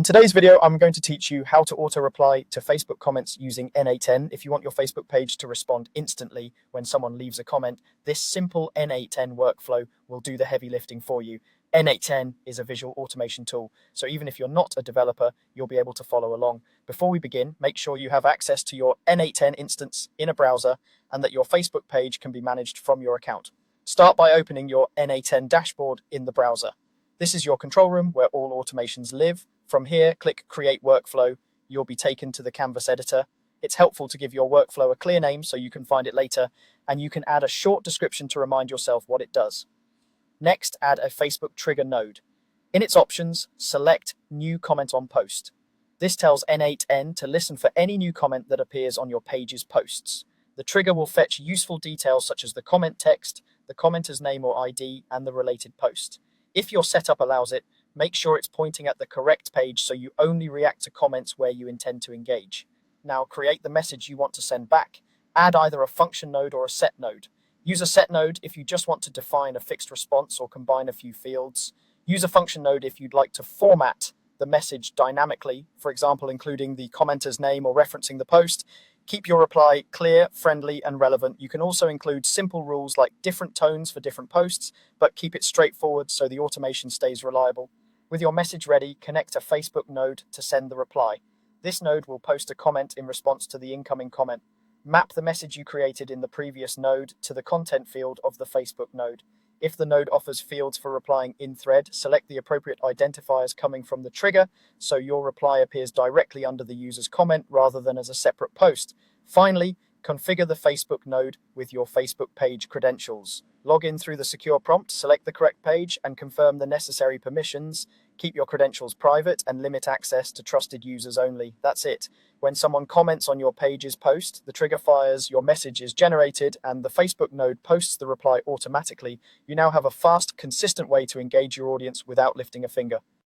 In today's video, I'm going to teach you how to auto-reply to Facebook comments using N8N. If you want your Facebook page to respond instantly when someone leaves a comment, this simple N8N workflow will do the heavy lifting for you. N8N is a visual automation tool, so even if you're not a developer, you'll be able to follow along. Before we begin, make sure you have access to your N8N instance in a browser and that your Facebook page can be managed from your account. Start by opening your N8N dashboard in the browser. This is your control room where all automations live. From here, click Create Workflow. You'll be taken to the Canvas editor. It's helpful to give your workflow a clear name so you can find it later, and you can add a short description to remind yourself what it does. Next, add a Facebook trigger node. In its options, select New Comment on Post. This tells N8N to listen for any new comment that appears on your page's posts. The trigger will fetch useful details such as the comment text, the commenter's name or ID, and the related post. If your setup allows it, make sure it's pointing at the correct page so you only react to comments where you intend to engage. Now create the message you want to send back. Add either a function node or a set node. Use a set node if you just want to define a fixed response or combine a few fields. Use a function node if you'd like to format the message dynamically, for example, including the commenter's name or referencing the post. Keep your reply clear, friendly, and relevant. You can also include simple rules like different tones for different posts, but keep it straightforward so the automation stays reliable. With your message ready, connect a Facebook node to send the reply. This node will post a comment in response to the incoming comment. Map the message you created in the previous node to the content field of the Facebook node. If the node offers fields for replying in thread, select the appropriate identifiers coming from the trigger so your reply appears directly under the user's comment rather than as a separate post. Finally, configure the Facebook node with your Facebook page credentials. Log in through the secure prompt, select the correct page, and confirm the necessary permissions. Keep your credentials private and limit access to trusted users only. That's it. When someone comments on your page's post, the trigger fires, your message is generated, and the Facebook node posts the reply automatically. You now have a fast, consistent way to engage your audience without lifting a finger.